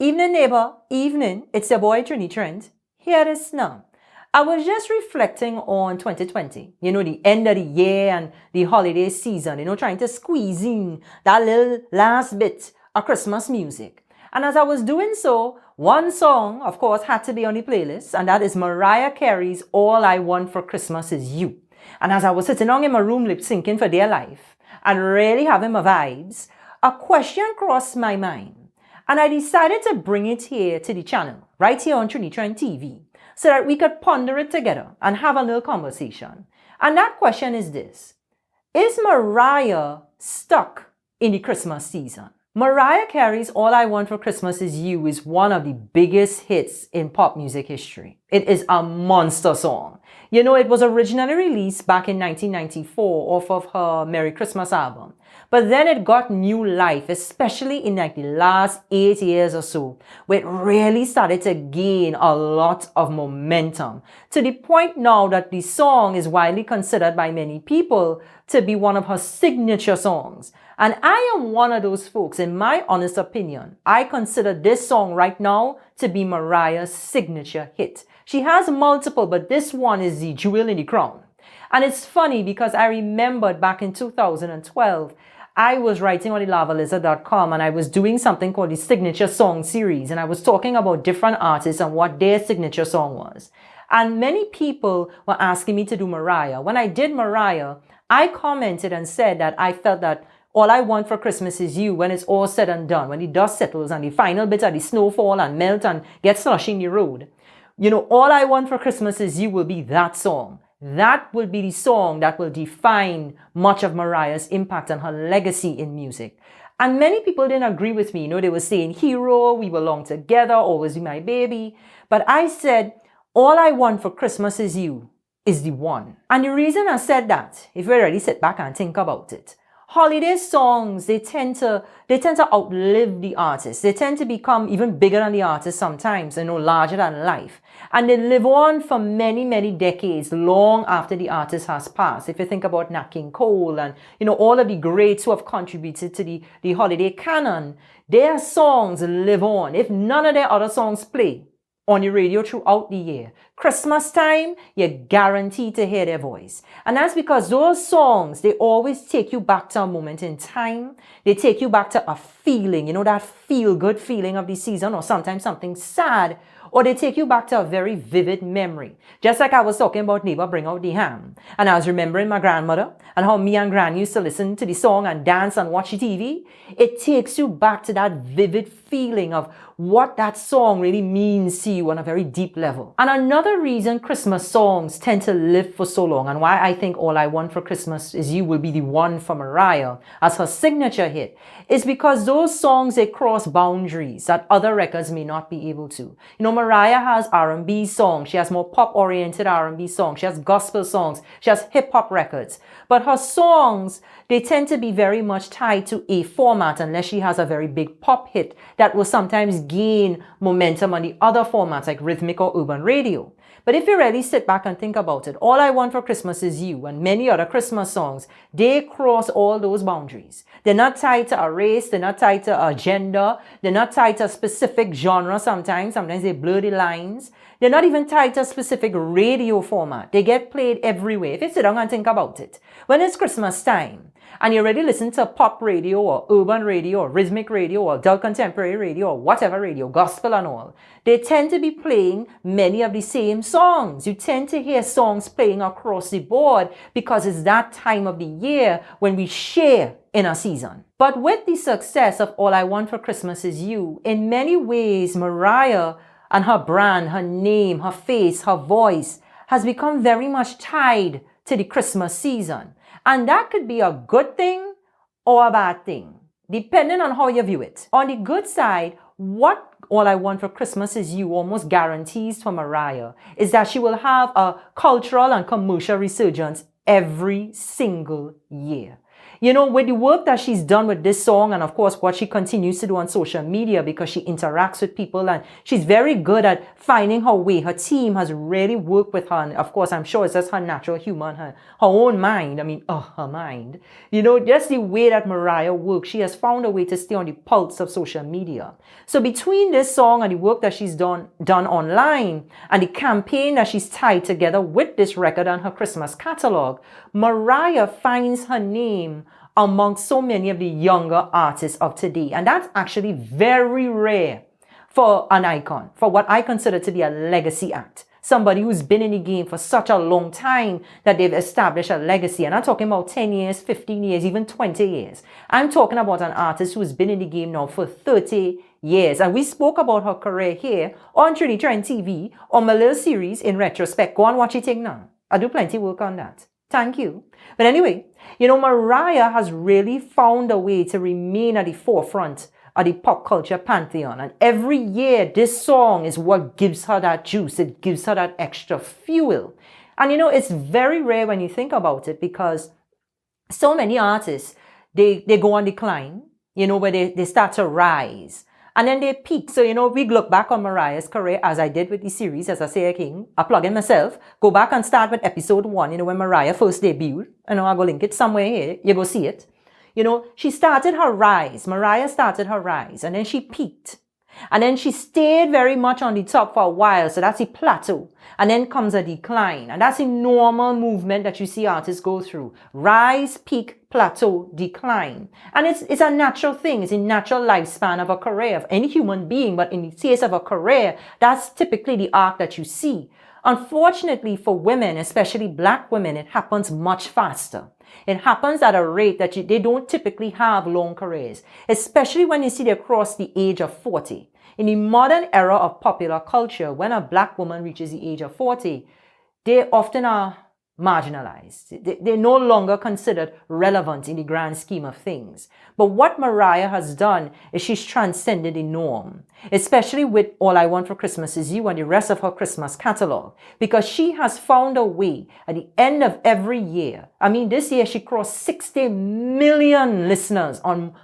Evening, neighbor. Evening. It's your boy Trini Trent. Here is now. I was just reflecting on 2020, the end of the year and the holiday season, trying to squeeze in that little last bit of Christmas music. And as I was doing so, one song, of course, had to be on the playlist, and that is Mariah Carey's All I Want for Christmas Is You. And as I was sitting down in my room lip syncing for dear life and really having my vibes, a question crossed my mind. And I decided to bring it here to the channel, right here on Trini Trent TV, so that we could ponder it together and have a little conversation. And that question is this: is Mariah stuck in the Christmas season? Mariah Carey's All I Want for Christmas Is You is one of the biggest hits in pop music history. It is a monster song. It was originally released back in 1994 off of her Merry Christmas album. But then it got new life, especially in the last 8 years or so, where it really started to gain a lot of momentum, to the point now that the song is widely considered by many people to be one of her signature songs. And I am one of those folks. In my honest opinion, I consider this song right now to be Mariah's signature hit. She has multiple, but this one is the jewel in the crown. And it's funny because I remembered back in 2012, I was writing on the lavalisa.com and I was doing something called the Signature Song Series. And I was talking about different artists and what their signature song was. And many people were asking me to do Mariah. When I did Mariah, I commented and said that I felt that All I Want for Christmas Is You, when it's all said and done, when the dust settles and the final bit of the snowfall and melt and get slushing the road, All I Want for Christmas Is You will be that song. That will be the song that will define much of Mariah's impact and her legacy in music. And many people didn't agree with me. They were saying, hero, we belong together, always be my baby. But I said, All I Want for Christmas Is You is the one. And the reason I said that, if you already sit back and think about it, holiday songs, they tend to outlive the artist. They tend to become even bigger than the artist sometimes, larger than life. And they live on for many, many decades, long after the artist has passed. If you think about Nat King Cole and, all of the greats who have contributed to the holiday canon, their songs live on. If none of their other songs play on the radio throughout the year, Christmas time, you're guaranteed to hear their voice. And that's because those songs, they always take you back to a moment in time. They take you back to a feeling, that feel-good feeling of the season, or sometimes something sad, or they take you back to a very vivid memory. Just like I was talking about Neighbor Bring Out the Ham. And I was remembering my grandmother and how me and Gran used to listen to the song and dance and watch the TV. It takes you back to that vivid feeling of what that song really means to you on a very deep level. And another reason Christmas songs tend to live for so long, and why I think All I Want for Christmas Is You will be the one for Mariah as her signature hit, is because those songs, they cross boundaries that other records may not be able to. Mariah has R&B songs. She has more pop-oriented R&B songs. She has gospel songs. She has hip-hop records. But her songs, they tend to be very much tied to a format, unless she has a very big pop hit that will sometimes gain momentum on the other formats like rhythmic or urban radio. But if you really sit back and think about it, All I Want for Christmas Is You and many other Christmas songs, they cross all those boundaries. They're not tied to a race. They're not tied to a gender. They're not tied to a specific genre sometimes. Sometimes they blur the lines. They're not even tied to a specific radio format. They get played everywhere. If you sit down and think about it, when it's Christmas time, and you already listen to pop radio or urban radio or rhythmic radio or adult contemporary radio or whatever radio, gospel and all, they tend to be playing many of the same songs. You tend to hear songs playing across the board because it's that time of the year when we share in a season. But with the success of All I Want for Christmas Is You, in many ways, Mariah and her brand, her name, her face, her voice has become very much tied to the Christmas season. And that could be a good thing or a bad thing, depending on how you view it. On the good side, what All I Want for Christmas Is You almost guarantees for Mariah is that she will have a cultural and commercial resurgence every single year. With the work that she's done with this song, and of course what she continues to do on social media, because she interacts with people and she's very good at finding her way. Her team has really worked with her, and of course I'm sure it's just her natural humor and her own mind. Her mind. Just the way that Mariah works, she has found a way to stay on the pulse of social media. So between this song and the work that she's done online and the campaign that she's tied together with this record and her Christmas catalog, Mariah finds her name among so many of the younger artists of today. And that's actually very rare for an icon, for what I consider to be a legacy act. Somebody who's been in the game for such a long time that they've established a legacy. And I'm talking about 10 years, 15 years, even 20 years. I'm talking about an artist who's been in the game now for 30 years. And we spoke about her career here on Trini Trent TV on my little series, In Retrospect. Go and watch it now. I do plenty of work on that. Thank you. But anyway, Mariah has really found a way to remain at the forefront of the pop culture pantheon. And every year, this song is what gives her that juice. It gives her that extra fuel. And it's very rare when you think about it, because so many artists, they go on decline, where they start to rise. And then they peak. So, we look back on Mariah's career, as I did with the series, as I say again, I plug in myself, go back and start with episode 1, when Mariah first debuted. I go link it somewhere here, you go see it. She started her rise. Mariah started her rise, and then she peaked. And then she stayed very much on the top for a while. So that's a plateau. And then comes a decline. And that's a normal movement that you see artists go through. Rise, peak, plateau, decline. And it's a natural thing. It's a natural lifespan of a career of any human being. But in the case of a career, that's typically the arc that you see. Unfortunately for women, especially Black women, it happens much faster. It happens at a rate that they don't typically have long careers, especially when you see they cross the age of 40. In the modern era of popular culture, when a Black woman reaches the age of 40, they often are marginalized. They're no longer considered relevant in the grand scheme of things. But what Mariah has done is she's transcended the norm, especially with All I Want for Christmas Is You and the rest of her Christmas catalog, because she has found a way at the end of every year. This year she crossed 60 million listeners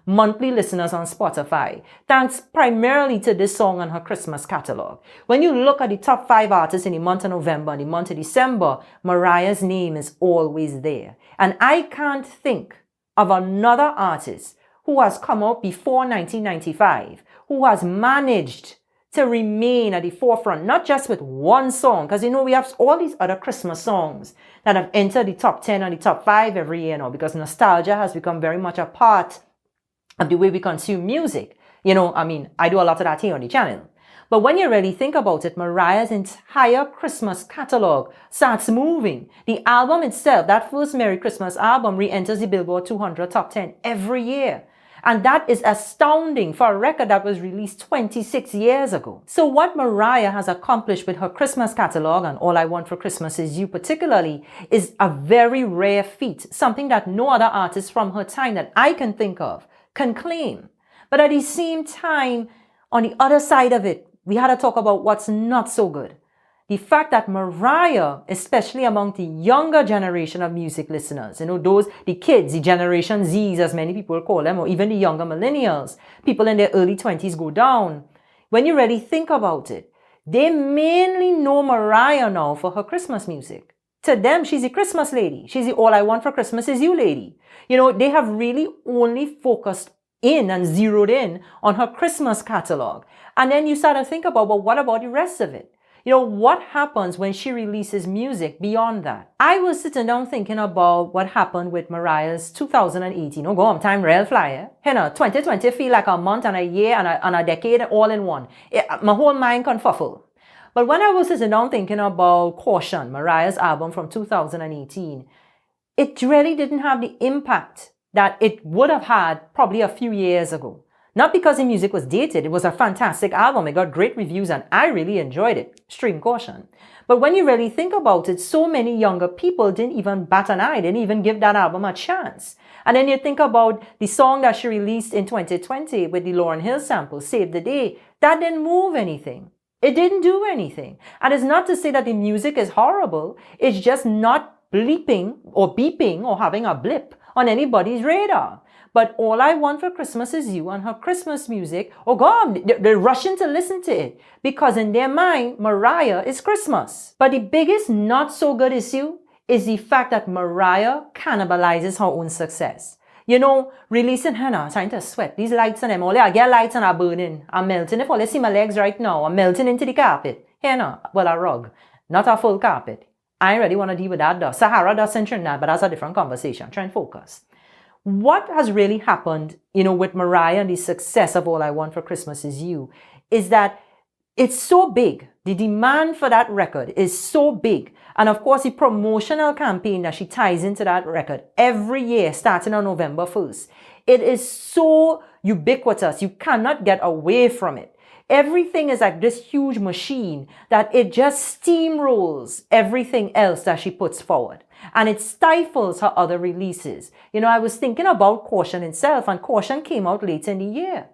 monthly listeners on Spotify, thanks primarily to this song and her Christmas catalog. When you look at the top 5 artists in the month of November and the month of December, Mariah's name is always there. And I can't think of another artist who has come out before 1995, who has managed to remain at the forefront, not just with one song, because we have all these other Christmas songs that have entered the top 10 and the top 5 every year now, because nostalgia has become very much a part of the way we consume music. I do a lot of that here on the channel. But when you really think about it, Mariah's entire Christmas catalog starts moving. The album itself, that first Merry Christmas album, re-enters the Billboard 200 top 10 every year. And that is astounding for a record that was released 26 years ago. So what Mariah has accomplished with her Christmas catalog, and All I Want for Christmas Is You particularly, is a very rare feat, something that no other artist from her time that I can think of can claim. But at the same time, on the other side of it, we had to talk about what's not so good. The fact that Mariah, especially among the younger generation of music listeners, the kids, the Generation Zs, as many people call them, or even the younger millennials, people in their early 20s go down. When you really think about it, they mainly know Mariah now for her Christmas music. To them, she's a Christmas lady. She's the All I Want for Christmas Is You lady. They have really only focused in and zeroed in on her Christmas catalog. And then you start to think about, well, what about the rest of it? What happens when she releases music beyond that? I was sitting down thinking about what happened with Mariah's 2018. Go on, time real flyer. 2020 feel like a month and a year and a decade all in one. My whole mind confuffle. But when I was sitting down thinking about Caution, Mariah's album from 2018, it really didn't have the impact that it would have had probably a few years ago. Not because the music was dated. It was a fantastic album. It got great reviews and I really enjoyed it. Extreme Caution. But when you really think about it, so many younger people didn't even bat an eye. Didn't even give that album a chance. And then you think about the song that she released in 2020 with the Lauryn Hill sample, Save the Day. That didn't move anything. It didn't do anything. And it's not to say that the music is horrible. It's just not bleeping or beeping or having a blip on anybody's radar. But All I Want for Christmas Is You and her Christmas music, oh God, they're rushing to listen to it because in their mind, Mariah is Christmas. But the biggest not so good issue is the fact that Mariah cannibalizes her own success. You know, releasing her now, trying to sweat. These lights on them, all I get lights and I'm burning. I'm melting. If all you see my legs right now, I'm melting into the carpet. Here now, well, a rug, not a full carpet. I ain't really want to deal with that dust. Sahara dust in Trinidad, but that's a different conversation. Try and focus. What has really happened, you know, with Mariah and the success of All I Want for Christmas Is You is that it's so big. The demand for that record is so big. And of course, the promotional campaign that she ties into that record every year, starting on November 1st, it is so ubiquitous. You cannot get away from it. Everything is like this huge machine that it just steamrolls everything else that she puts forward. And it stifles her other releases. You know, I was thinking about Caution itself, and Caution came out late in the year.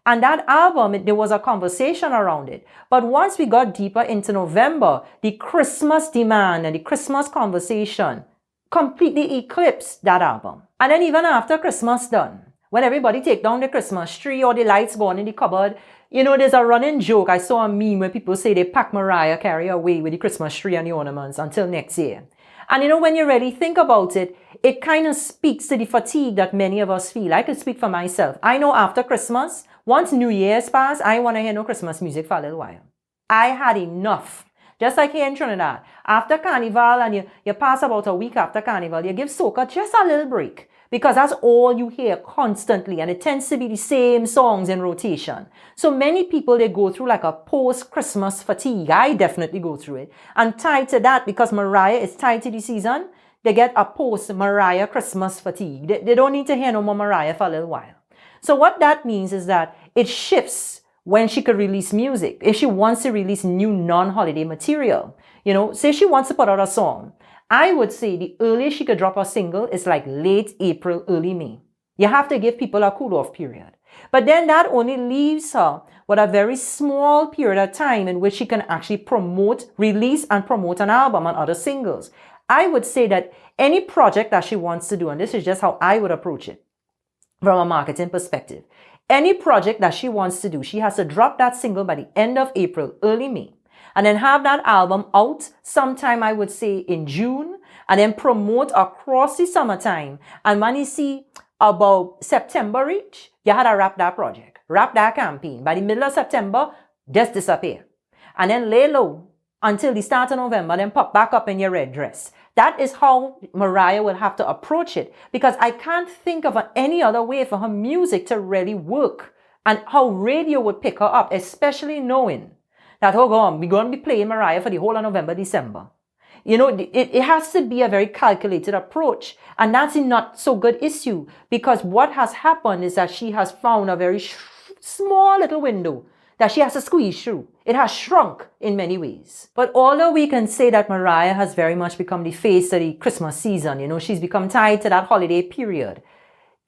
And that album, there was a conversation around it. But once we got deeper into November, the Christmas demand and the Christmas conversation completely eclipsed that album. And then even after Christmas done, when everybody take down the Christmas tree or the lights go on in the cupboard, you know, there's a running joke. I saw a meme where people say they pack Mariah Carey away with the Christmas tree and the ornaments until next year. And you know, when you really think about it, it kind of speaks to the fatigue that many of us feel. I could speak for myself. I know after Christmas, once New Year's passed, I want to hear no Christmas music for a little while. I had enough. Just like here in Trinidad. After Carnival, and you pass about a week after Carnival, you give soca just a little break. Because that's all you hear constantly. And it tends to be the same songs in rotation. So many people, they go through like a post-Christmas fatigue. I definitely go through it. And tied to that, because Mariah is tied to the season, they get a post-Mariah Christmas fatigue. They don't need to hear no more Mariah for a little while. So what that means is that it shifts when she could release music. If she wants to release new non-holiday material, you know, say she wants to put out a song, I would say the earliest she could drop a single is like late April, early May. You have to give people a cool-off period. But then that only leaves her with a very small period of time in which she can actually release and promote an album and other singles. I would say that any project that she wants to do, and this is just how I would approach it from a marketing perspective, any project that she wants to do, she has to drop that single by the end of April, early May. And then have that album out sometime, I would say, in June, and then promote across the summertime. And when you see about September reach, you had to wrap that project, wrap that campaign. By the middle of September, just disappear. And then lay low until the start of November, then pop back up in your red dress. That is how Mariah will have to approach it, because I can't think of any other way for her music to really work and how radio would pick her up, especially knowing that, oh God, we're going to be playing Mariah for the whole of November, December. You know, it has to be a very calculated approach. And that's a not so good issue, because what has happened is that she has found a very small little window that she has to squeeze through. It has shrunk in many ways. But although we can say that Mariah has very much become the face of the Christmas season, you know, she's become tied to that holiday period,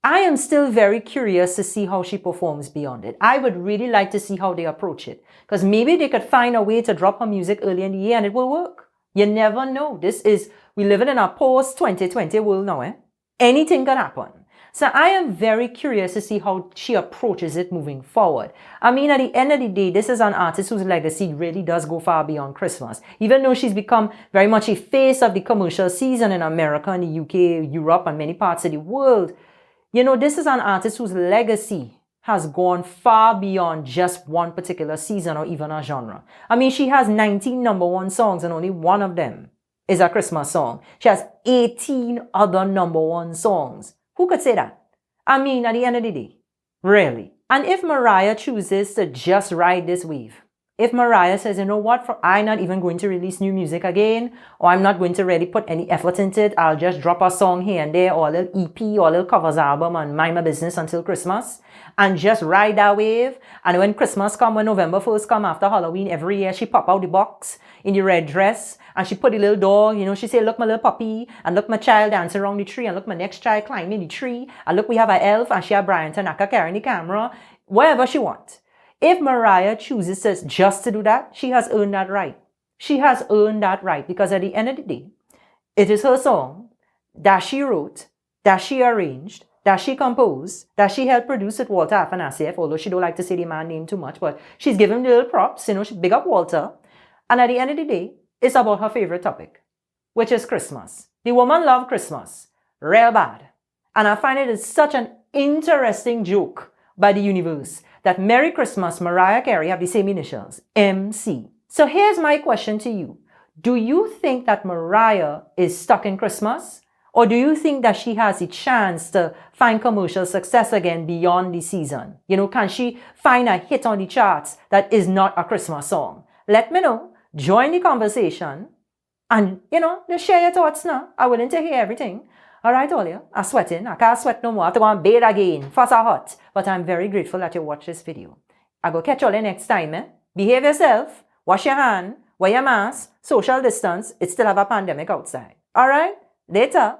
I am still very curious to see how she performs beyond it. I would really like to see how they approach it, because maybe they could find a way to drop her music early in the year and it will work. You never know. We live in a post-2020 world now, Anything can happen. So I am very curious to see how she approaches it moving forward. I mean, at the end of the day, this is an artist whose legacy really does go far beyond Christmas. Even though she's become very much a face of the commercial season in America and the UK, Europe, and many parts of the world, you know, this is an artist whose legacy has gone far beyond just one particular season or even a genre. I mean, she has 19 number one songs and only one of them is a Christmas song. She has 18 other number one songs. Who could say that? I mean, at the end of the day, really. And if Mariah chooses to just ride this wave, if Mariah says, you know what, I'm not even going to release new music again, or I'm not going to really put any effort into it, I'll just drop a song here and there, or a little EP, or a little covers album, and mind my business until Christmas, and just ride that wave. And when Christmas come, when November 1st come after Halloween, every year she pop out the box in the red dress, and she put the little dog, you know, she say, look my little puppy, and look my child dancing around the tree, and look my next child climbing the tree, and look we have an elf, and she have Brian Tanaka carrying the camera, whatever she wants. If Mariah chooses just to do that, she has earned that right. She has earned that right, because at the end of the day, it is her song that she wrote that she arranged, that she composed, that she helped produce with Walter Afanasieff, although she don't like to say the man name too much, but she's given him little props, she big up Walter. And at the end of the day, it's about her favorite topic, which is Christmas. The woman loved Christmas, real bad. And I find it is such an interesting joke by the universe that Merry Christmas, Mariah Carey have the same initials, MC. So here's my question to you. Do you think that Mariah is stuck in Christmas? Or do you think that she has a chance to find commercial success again beyond the season? Can she find a hit on the charts that is not a Christmas song? Let me know. Join the conversation. And, just share your thoughts now. I'm willing to hear everything. All right, all you. I'm sweating. I can't sweat no more. I have to go and bathe again. Fast or hot. But I'm very grateful that you watched this video. I go catch all you next time. Behave yourself. Wash your hand. Wear your mask. Social distance. It's still have a pandemic outside. All right? Later.